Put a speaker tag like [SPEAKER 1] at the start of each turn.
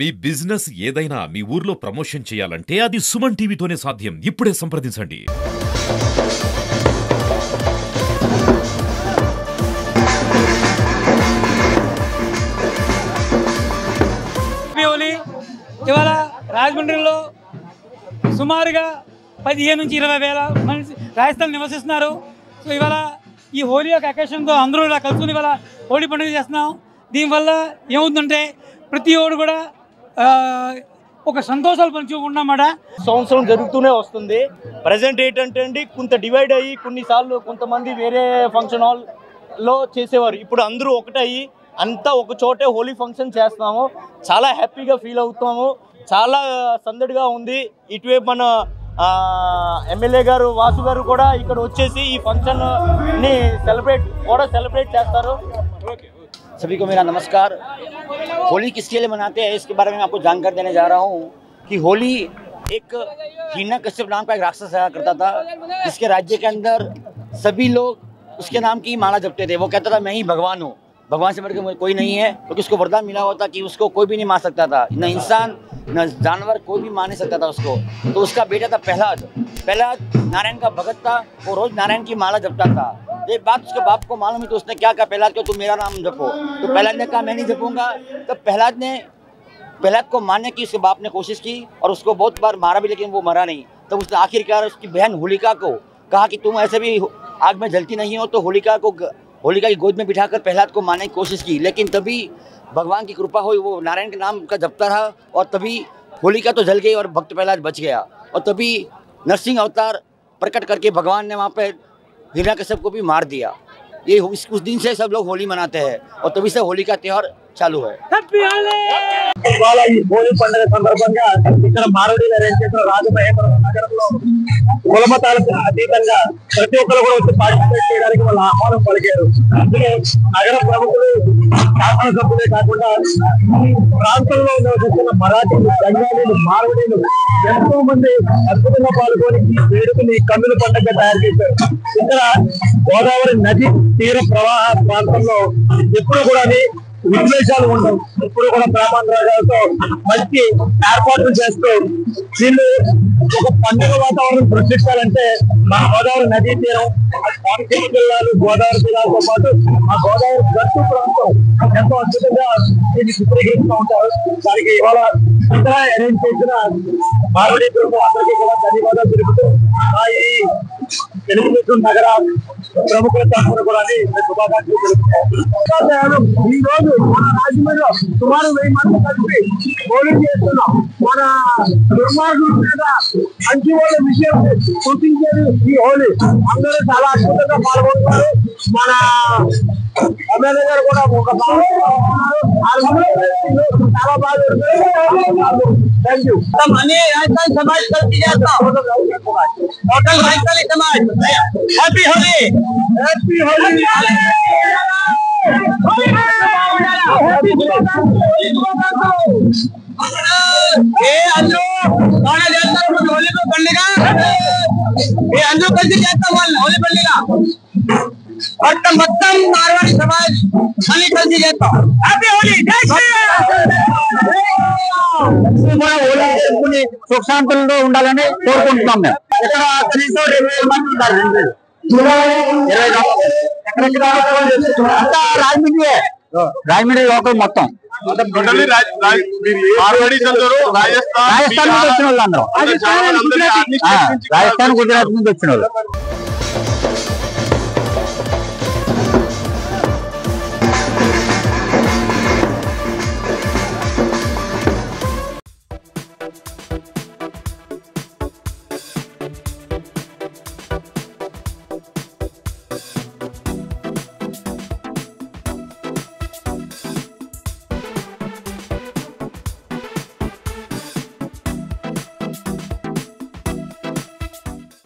[SPEAKER 1] మీ business ఏదైనా మీ ఊర్లో promotion చేయాలంటే అది సుమన్ టీవీతోనే సాధ్యం. ఇప్పుడే సంప్రదించండి.
[SPEAKER 2] ఇవాళ రాజమండ్రిలో సుమారుగా 15 నుంచి 20 వేల మంది రాజస్థాన్ నివసిస్తున్నారు. సో ఇవాళ ఈ హోలీ యొక్క అకేషన్తో అందరూ ఇలా కలుసుకుని ఇవాళ హోలీ పండుగ చేస్తున్నాం. దీనివల్ల ఏమవుతుందంటే ప్రతి ఒక్కరు కూడా ఒక సంతోషాలు పంచుకుంటున్నామాట.
[SPEAKER 3] సంవత్సరం జరుగుతూనే వస్తుంది. ప్రజెంట్ ఏంటంటే అండి కొంత డివైడ్ అయ్యి కొన్నిసార్లు కొంతమంది వేరే ఫంక్షన్ హాల్లో చేసేవారు. ఇప్పుడు అందరూ ఒకటయ్యి అంతా ఒక చోటే హోలీ ఫంక్షన్ చేస్తున్నాము. చాలా హ్యాపీగా ఫీల్ అవుతాము. చాలా సందడిగా ఉంది. ఇటువైపు మన ఎమ్మెల్యే గారు వాసు గారు కూడా ఇక్కడ వచ్చేసి ఈ ఫంక్షన్ని సెలబ్రేట్ చేస్తారు.
[SPEAKER 4] सभी को मेरा नमस्कार। होली किसके लिए मनाते हैं इसके बारे में आपको जानकारी देने जा रहा हूँ कि होली एक हिरण्यकश्यप नाम का एक राक्षस आया करता था, जिसके राज्य के अंदर सभी लोग उसके नाम की माला जपते थे। वो कहता था मैं ही भगवान हूँ, भगवान से बढ़ के कोई नहीं है, क्योंकि उसको वरदान मिला हुआ था कि उसको कोई भी नहीं मार सकता था, न इंसान न जानवर, कोई भी मार नहीं सकता था उसको। तो उसका बेटा था प्रहलाद नारायण का भगत था। वो रोज नारायण की माला जपता था। ये बात उसके बाप को मालूम है तो उसने क्या कहा, प्रहलाद को तुम मेरा नाम जपो। तो प्रहलाद ने कहा मैं नहीं जपूंगा। तब प्रहलाद को मारने की उसके बाप ने कोशिश की और उसको बहुत बार मारा भी, लेकिन वो मरा नहीं। तब उसने आखिरकार उसकी बहन होलिका को कहा कि तुम ऐसे भी आग में जलती नहीं हो। तो होलिका की गोद में बिठाकर प्रहलाद को मारने की कोशिश की, लेकिन तभी भगवान की कृपा हुई, वो नारायण के नाम का जपता रहा और तभी होलिका तो जल गई और भक्त प्रहलाद बच गया। और तभी नरसिंह अवतार प्रकट करके भगवान ने वहाँ पे हिरण्यकश्यप को भी मार दिया। ये उस दिन से सब लोग होली मनाते हैं और तभी से होली का त्योहार चालू है।
[SPEAKER 3] హోలీ పండుగ సందర్భంగా ఇక్కడ మారడీలో రాజమహేంద్రవరం నగరంలో కులమతాలకు అతీతంగా ప్రతి ఒక్కరు కూడా వచ్చి పార్టిసిపేట్ చేయడానికి వాళ్ళు ఆహ్వానం పలికారు. అందులో నగర ప్రముఖులు, శాసనసభ్యులే కాకుండా ప్రాంతంలో నివసిస్తున్న మరాఠీలు, బెంగాలీలు, మారడీలు ఎంతో మంది అద్భుతంగా పాల్గొని ఈ వేడుకని కన్నుల పండుగ తయారు చేశారు. ఇక్కడ గోదావరి నది తీర ప్రవాహ ప్రాంతంలో ఎప్పుడు కూడా విద్వేషాలు ఉండవు. ఇప్పుడు కూడా ప్రేమానురాగాలతో మంచి ఏర్పాట్లు చేస్తూ వీళ్ళు ఒక పండుగ వాతావరణం సృష్టించాలంటే మా గోదావరి నదీ తీరం, కోనసీమ జిల్లాలు, గోదావరి జిల్లాతో పాటు మా గోదావరి గట్టు ప్రాంతం ఎంతో అద్భుతంగా దీన్ని చిత్రీకరిస్తూ ఉంటారు. దానికి ఇవాళ ఇంకా అరేంజ్ చేసిన మారడీ బృందం అందరికీ కూడా ధన్యవాదాలు తెలుపుతూ మా ఈ తెలుగుదేశం నగర ప్రముఖుల తరఫున కూడా శుభాకాంక్షలు తెలుపుతారు. ఈ రోజు మన రాజమండ్రిలో సుమారు 1000 మంది కలిపి హోలీ చేస్తున్నాం. మన దుర్మార్గుల మీద మంచి వాళ్ళ విషయం సూచించేది ఈ హోలీ. అందరూ చాలా అద్భుతంగా పాల్గొంటున్నారు. మన ఎమ్మెల్యే గారు కూడా ఒక చాలా బాగా థ్యాంక్ యూ. అన్ని రాజస్థాన్ సమాజ్ కలిసి చేస్తాం. Total Rajasthani Samaj happy Holi, happy Holi. అందరూ బాగా చేస్తారు హోలీ పండుగ. అందరూ కలిసి చేస్తాం వాళ్ళు హోలీ పండుగ. మొత్తం మార్వాడి సమాజ్ అన్ని కలిసి చేస్తాం. హ్యాపీ హోలీ. హోలీ చేసుకుని సుఖశాంతులతో ఉండాలని కోరుకుంటున్నాం. మేము ఇక్కడ కనీసం 20,000 మంది ఉంటారు. రాజమండ్రి లోకల్ మొత్తం రాజస్థాన్ నుంచి వచ్చిన వాళ్ళు అందరూ, రాజస్థాన్ గుజరాత్ నుంచి వచ్చిన వాళ్ళు.